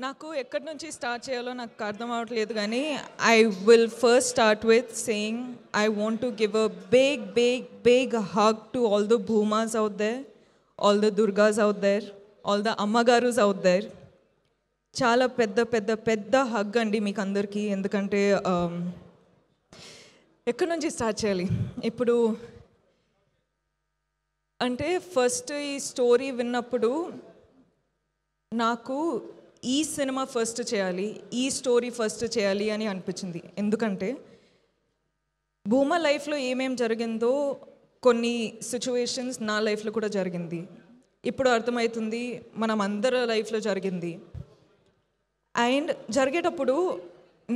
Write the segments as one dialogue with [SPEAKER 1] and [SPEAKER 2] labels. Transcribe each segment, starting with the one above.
[SPEAKER 1] నాకు ఎక్కడి నుంచి స్టార్ట్ చేయాలో నాకు అర్థం అవ్వట్లేదు కానీ I will first start with saying I want to give a big hug to all the Bhoomas out there, all the Durgas out there, all the Ammagarus out there. చాలా పెద్ద పెద్ద పెద్ద హగ్ అండి మీకు అందరికీ. ఎందుకంటే ఎక్కడి నుంచి స్టార్ట్ చేయాలి ఇప్పుడు అంటే ఫస్ట్ ఈ స్టోరీ విన్నప్పుడు నాకు ఈ సినిమా ఫస్ట్ చేయాలి, ఈ స్టోరీ ఫస్ట్ చేయాలి అని అనిపించింది. ఎందుకంటే భూమా లైఫ్లో ఏమేం జరిగిందో కొన్ని సిచ్యువేషన్స్ నా లైఫ్లో కూడా జరిగింది. ఇప్పుడు అర్థమవుతుంది మనం అందరి లైఫ్లో జరిగింది. అండ్ జరిగేటప్పుడు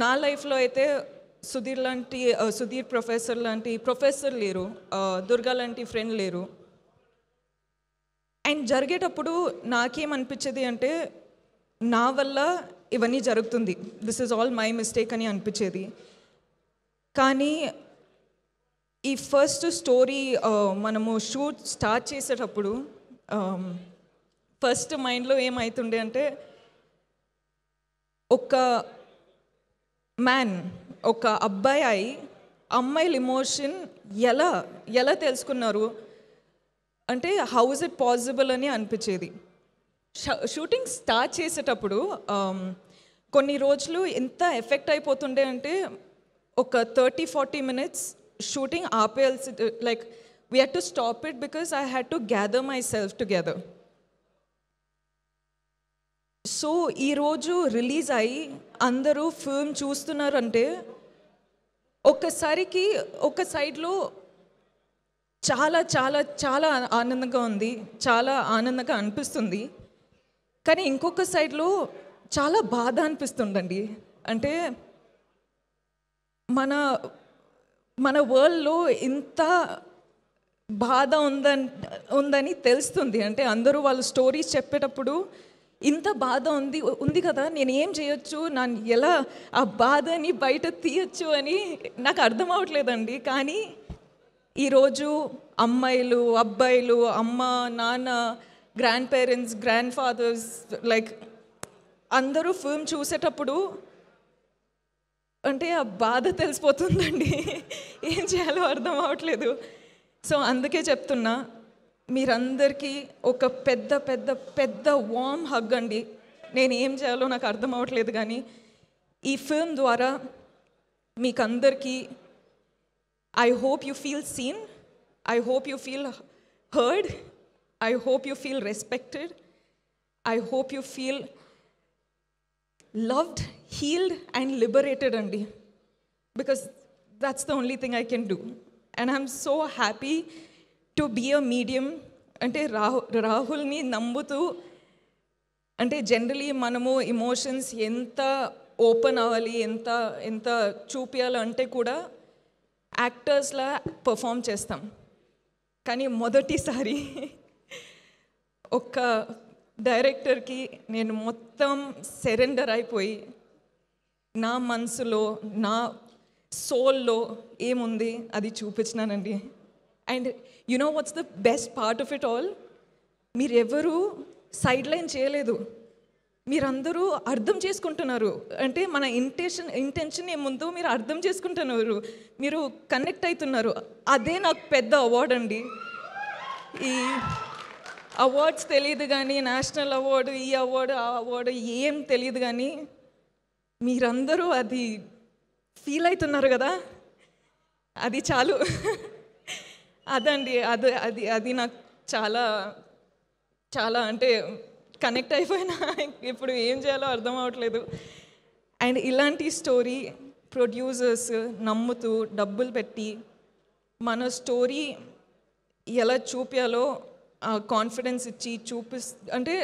[SPEAKER 1] నా లైఫ్లో అయితే సుధీర్ ప్రొఫెసర్ లాంటి ప్రొఫెసర్ లేరు, దుర్గా లాంటి ఫ్రెండ్ లేరు. అండ్ జరిగేటప్పుడు నాకేమనిపించేది అంటే నా వల్ల ఇవన్నీ జరుగుతుంది, this is all my mistake అని అనిపించేది. కానీ ఈ ఫస్ట్ స్టోరీ మనము షూట్ స్టార్ట్ చేసేటప్పుడు ఫస్ట్ మైండ్లో ఏమవుతుండే అంటే ఒక మ్యాన్, ఒక అబ్బాయి అమ్మాయిల ఎమోషన్ ఎలా తెలుసుకున్నారు అంటే హౌ ఇస్ ఇట్ పాసిబుల్ అని అనిపించేది. షూటింగ్ స్టార్ట్ చేసేటప్పుడు కొన్ని రోజులు ఎంత ఎఫెక్ట్ అయిపోతుండే అంటే ఒక 30-40 minutes షూటింగ్ ఆపేయాల్సి, like we had to stop it because I had to gather myself together. So ఈరోజు రిలీజ్ అయ్యి అందరూ ఫిల్మ్ చూస్తున్నారంటే ఒక్కసారికి ఒక సైడ్లో చాలా చాలా చాలా ఆనందంగా ఉంది, చాలా ఆనందంగా అనిపిస్తుంది. కానీ ఇంకొక సైడ్లో చాలా బాధ అనిపిస్తుందండి. అంటే మన వరల్డ్లో ఇంత బాధ ఉందని తెలుస్తుంది. అంటే అందరూ వాళ్ళ స్టోరీస్ చెప్పేటప్పుడు ఇంత బాధ ఉంది కదా, నేను ఏం చేయొచ్చు, నన్ను ఎలా ఆ బాధని బయట తీయచ్చు అని నాకు అర్థం అవ్వట్లేదండి. కానీ ఈరోజు అమ్మాయిలు, అబ్బాయిలు, అమ్మ, నాన్న, grandparents, grandfathers, like అందరూ ఫిల్మ్ చూసేటప్పుడు అంటే ఆ బాధ తెలిసిపోతుందండి. ఏం చేయాలో అర్థం అవ్వట్లేదు. సో అందుకే చెప్తున్నా, మీరందరికీ ఒక పెద్ద పెద్ద పెద్ద వార్మ్ హగ్ అండి. నేను ఏం చేయాలో నాకు అర్థం అవ్వట్లేదు కానీ ఈ ఫిల్మ్ ద్వారా మీకందరికీ I hope you feel seen. I hope you feel heard. I hope you feel respected. I hope you feel loved, healed and liberated, Andi. Because that's the only thing I can do. And I'm so happy to be a medium. Ante Rahul ni nambutu. Ante generally manamu emotions enta open avali, enta చూపియాలి అంటే కూడా యాక్టర్స్లా perform చేస్తాం. కానీ మొదటిసారి ఒక డైరెక్టర్కి నేను మొత్తం surrender అయిపోయి నా మనసులో, నా సోల్లో ఏముంది అది చూపించినానండి. And you know what's the best part of it all, మీరెవరూ సైడ్ లైన్ చేయలేదు, మీరందరూ అర్థం చేసుకుంటున్నారు. అంటే మన ఇంటెన్షన్ ఏముందో మీరు అర్థం చేసుకుంటున్నారు, మీరు కనెక్ట్ అవుతున్నారు. అదే నాకు పెద్ద అవార్డ్ అండి. ఈ అవార్డ్స్ తెలియదు కానీ, నేషనల్ అవార్డు, ఈ అవార్డు, ఆ అవార్డు ఏం తెలియదు కానీ మీరందరూ అది ఫీల్ అవుతున్నారు కదా, అది చాలు. అదండి, అది నాకు చాలా చాలా అంటే కనెక్ట్ అయిపోయినా ఇప్పుడు ఏం చేయాలో అర్థం అవ్వట్లేదు. అండ్ ఇలాంటి స్టోరీ ప్రొడ్యూసర్స్ నమ్ముతూ డబ్బులు పెట్టి మన స్టోరీ ఎలా చూపించాలో కాన్ఫిడెన్స్ ఇచ్చి అంటే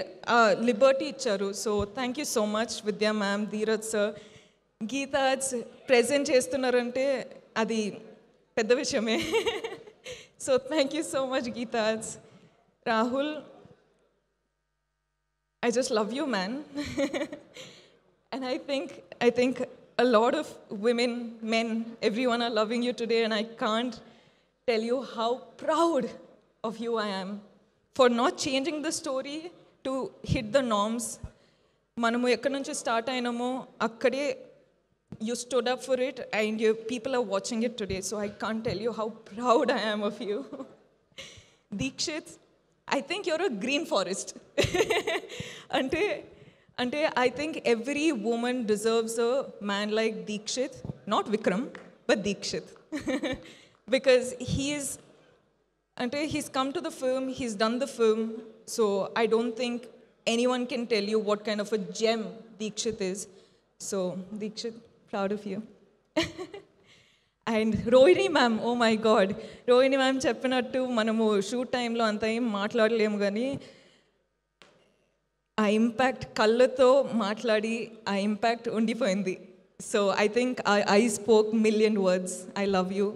[SPEAKER 1] లిబర్టీ ఇచ్చారు. So thank you so much విద్యా మ్యామ్, ధీరజ్ సార్, గీతాజ్ ప్రెజెంట్ చేస్తున్నారంటే అది పెద్ద విషయమే. So thank you so much గీతాజ్. Rahul, I just love you, man. And I think a lot of women, men, everyone are loving you today, and I can't tell you how proud of you I am for not changing the story to hit the norms, మనము ఎక్కడి నుంచి start అయినామో అక్కడే you stood up for it and people are watching it today. So I can't tell you how proud I am of you. Deekshit, I think you're a green forest. Ante, I think every woman deserves a man like Deekshit, not Vikram, but Deekshit. Because he's come to the film, he's done the film, so I don't think anyone can tell you what kind of a gem Deekshit is. So, Deekshit, proud of you. And Rohini ma'am, oh my God. Rohini ma'am చెప్పినట్టు మనము shoot టైంలో అంత ఏం మాట్లాడలేము కానీ ఆ impact కళ్ళతో మాట్లాడి ఆ ఇంపాక్ట్ ఉండిపోయింది. So I think I spoke million words. I love you.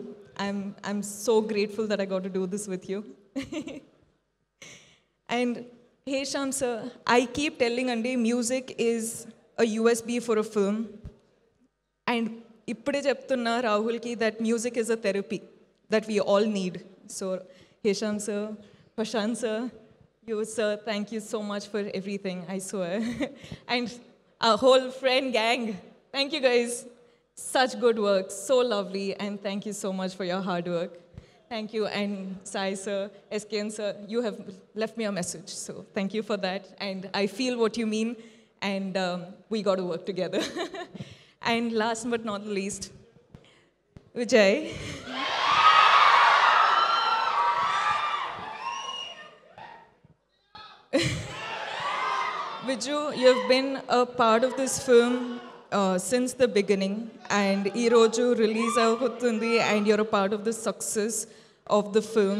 [SPEAKER 1] I'm so grateful that I got to do this with you. And Hesham sir, I keep telling Andi, music is a USB for a film. And ippade cheptunna Rahul ki that music is a therapy that we all need. So Hesham sir, Prashant sir, you sir, thank you so much for everything, I swear. And our whole friend gang, thank you guys. Such good work, so lovely, and thank you so much for your hard work. Thank you, and Sai sir, SKN sir, you have left me a message, so thank you for that. And I feel what you mean, and we got to work together. And last but not least, Vijay. Viju, you've been a part of this film since the beginning, and ee roju release avutundi, and you're a part of the success of the film.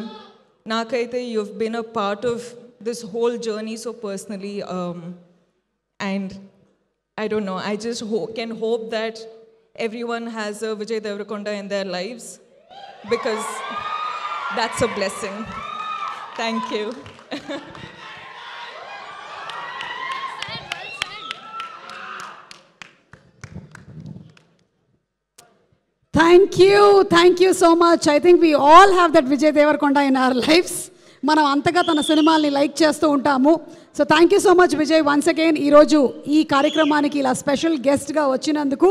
[SPEAKER 1] Nakaithe, you've been a part of this whole journey so personally, and I don't know, I just can hope that everyone has a Vijay Deverakonda in their lives, because that's a blessing. Thank you.
[SPEAKER 2] Thank you so much. I think we all have that Vijay Deverakonda in our lives. మనం అంతగా తన సినిమాల్ని like చేస్తూ ఉంటాము. So thank you so much Vijay once again ఈరోజు ఈ కార్యక్రమానికి ఇలా స్పెషల్ గెస్ట్గా వచ్చినందుకు.